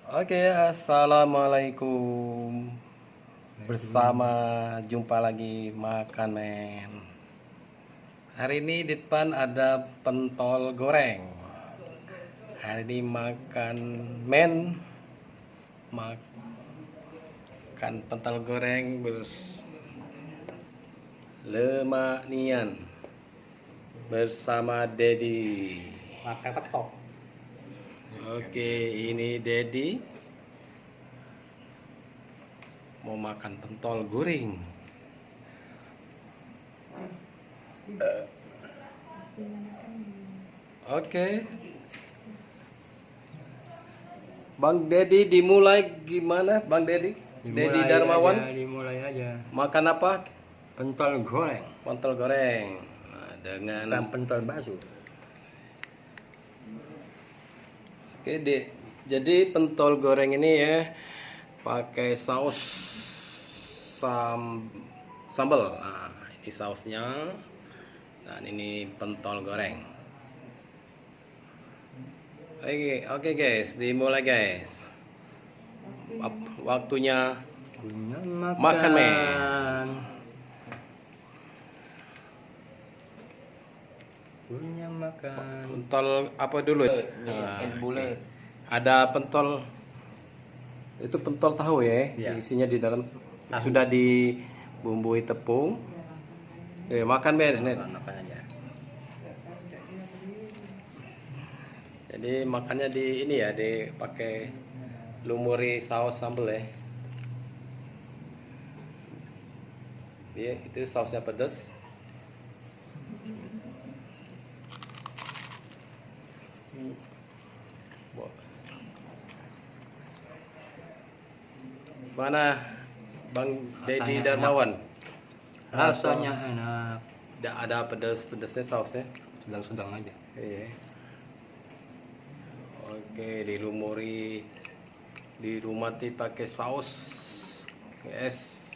Oke, assalamualaikum. Bersama jumpa lagi makan men. Hari ini di depan ada pentol goreng. Hari ini makan men, makan pentol goreng lemak nian bersama Dedi. Makan petok. Oke, ini Dedi mau makan pentol goreng. Oke, Bang Dedi dimulai gimana, Bang Dedi? Dedi Darmawan. Dimulai aja. Makan apa? Pentol goreng. Pentol goreng. Nah, dengan Bukan pentol bakso. Oke, jadi pentol goreng ini ya pakai saus sambal. Nah, ini sausnya. Dan ini pentol goreng. Oke guys, dimulai guys. Waktunya makan men. Punya makan. Pentol apa dulu? Nah, Bulat. ada pentol, itu pentol tahu ya, Iya. isinya di dalam Tahu. sudah dibumbui tepung. Makan men. Makan aja. Jadi makannya di ini ya, dipakai lumuri saus sambal ya. Itu sausnya pedas. Mana Bang Dedi Darmawan? Rasanya enak. Ada pedas-pedasnya sausnya. Sedang-sedang aja. Iya. Oke, dirumati pakai saus es.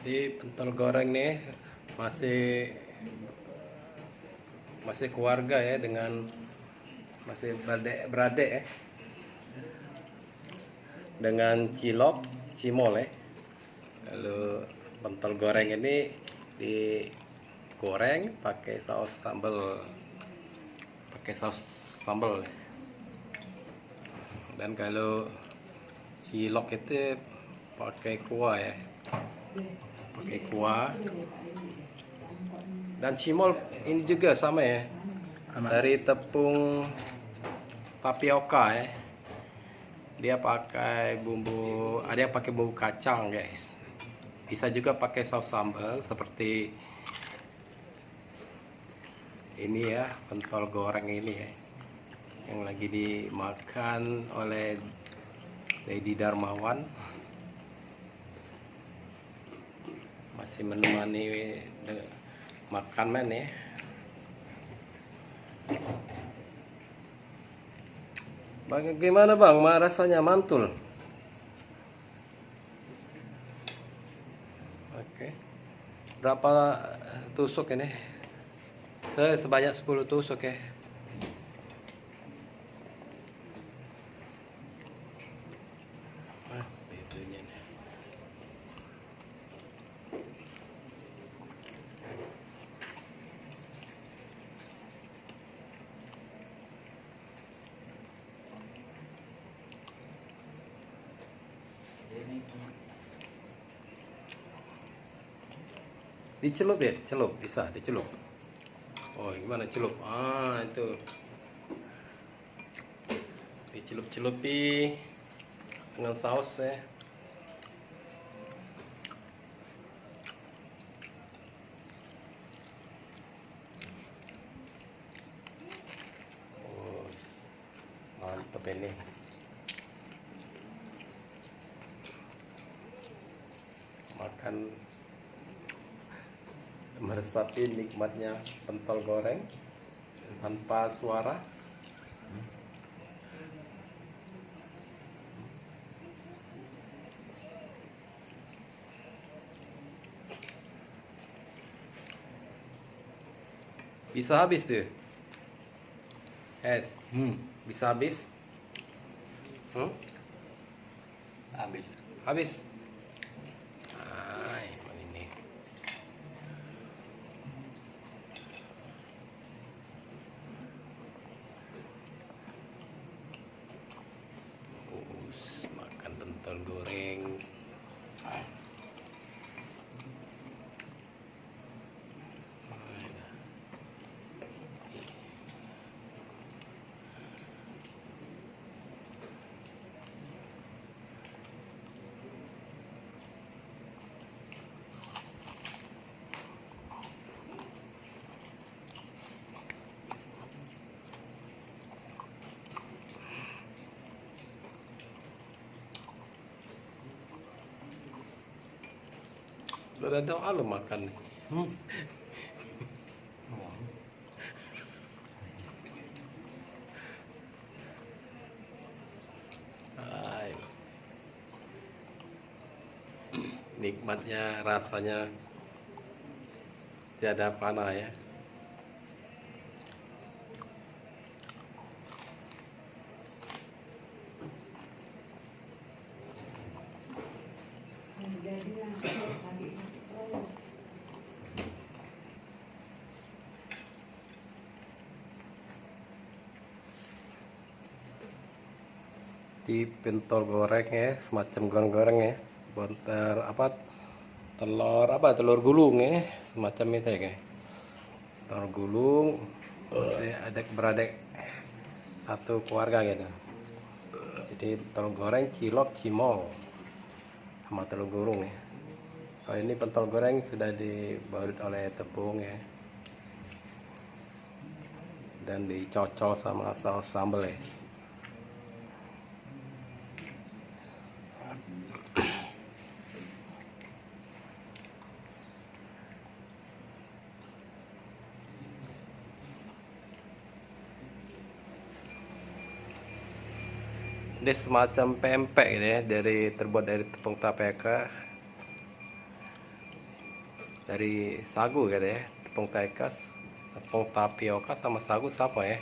Jadi pentol goreng nih masih keluarga ya, dengan masih beradik ya, dengan cimol ya. Lalu pentol goreng ini digoreng pakai saus sambal. Dan kalau cilok itu pakai kuah ya, dan cimol ini juga sama ya, dari tepung tapioka ya. Dia pakai bumbu, ada yang pakai bumbu kacang guys, bisa juga pakai saus sambal seperti ini ya, pentol goreng ini ya, yang lagi dimakan oleh Dedi Darmawan. Masih menemani makan men ya. Bagaimana bang, rasanya mantul? Oke. Berapa tusuk ini? Saya sebanyak 10 tusuk ya. Dicelup ya, bisa dicelup. Oh, gimana celup? Itu dicelup-celupi dengan saus ya. Oh, mantap ini. Makan meresapi nikmatnya pentol goreng tanpa suara. Bisa habis tuh. Hmm, Bisa habis. habis. Habis. Ay, ini. Makan pentol goreng. Sudah doa lo makan. Hmm. Ay. Nikmatnya rasanya tiada panah ya. Di pentol goreng ya, semacam goreng-goreng ya. Bonter apa? Telur gulung ya, semacam itu ya kayak. Telur gulung, beradik satu keluarga gitu. Jadi telur goreng, cilok, cimol, sama telur gulung ya. Kalau ini pentol goreng sudah dibalut oleh tepung ya, dan dicocol sama saus sambal ya. Ini semacam pempek gitu ya, terbuat dari tepung tapioka, dari sagu gitu ya, tepung tapioka sama sagu apa ya.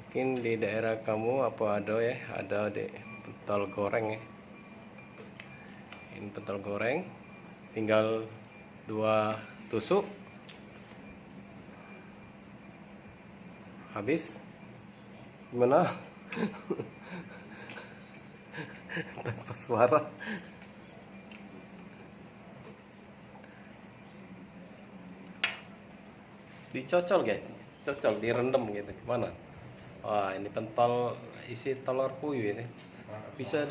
Mungkin di daerah kamu apa ada di pentol goreng ya. Ini pentol goreng, tinggal 2 tusuk habis. Gimana? Tanpa suara. Dicocol guys, direndam gitu. Gimana? Wah, ini pentol isi telur puyuh ini. Bisa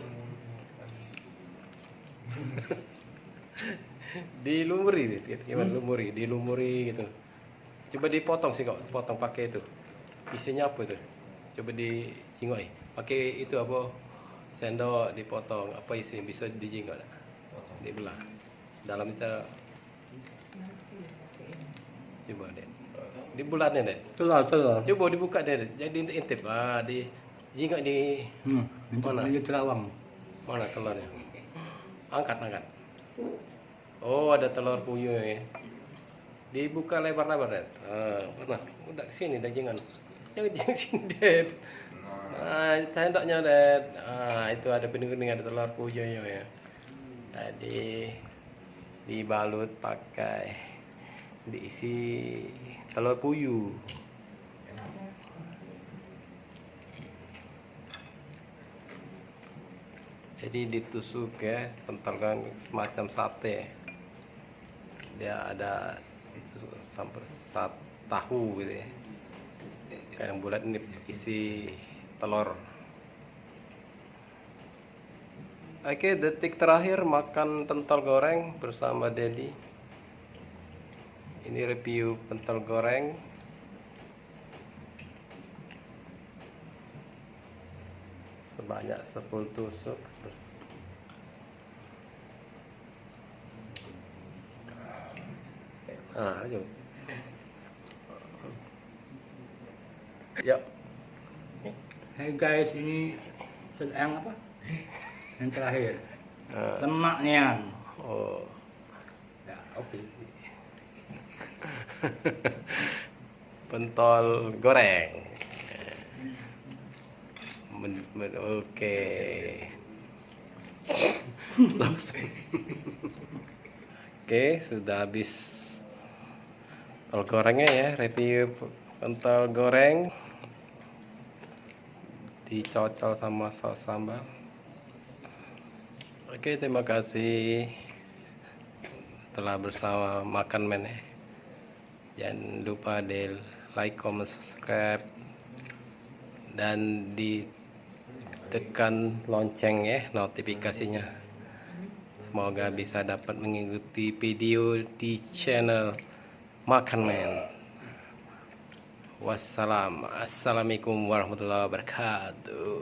dilumuri gitu. Gimana dilumuri gitu. Coba dipotong sih kok, potong pakai itu. Isinya apa itu? Coba dijingok pakai itu apa? Sendok dipotong. Apa isi bisa dijingok? Dibelah. Dalam itu coba deh. Dibulatnya deh. Telur. Coba dibuka deh. Jadi intip. Jingok di mana? Ini terawang. Mana telurnya? Angkat. Oh, ada telur puyuh ya. Dibuka lebar-lebar deh. Mana? Udah sini jangan sini deh. Sendoknya deh. Itu ada bening-bening, ada telur puyuhnya ya. Jadi dibalut pakai, diisi telur puyuh. Jadi ditusuk ya, pentol goreng semacam sate. Dia ada sampai tahu gitu ya. Kayak yang bulat ini isi telur. Oke, detik terakhir makan pentol goreng bersama Dedi. Ini review pentol goreng. Sebanyak 10 tusuk. Ayo. Yuk. Hey guys, ini yang apa? Yang terakhir. Lemaknya. Oh. Ya, oke. Pentol goreng. Oke. Sos. Oke, sudah habis pentol gorengnya ya. Review pentol goreng. Dicocol sama saus sambal. Oke, terima kasih telah bersama Makan Men ya. Jangan lupa di like, comment, subscribe, dan ditekan lonceng ya, notifikasinya. Semoga bisa dapat mengikuti video di channel Makan Men. Assalamualaikum warahmatullahi wabarakatuh.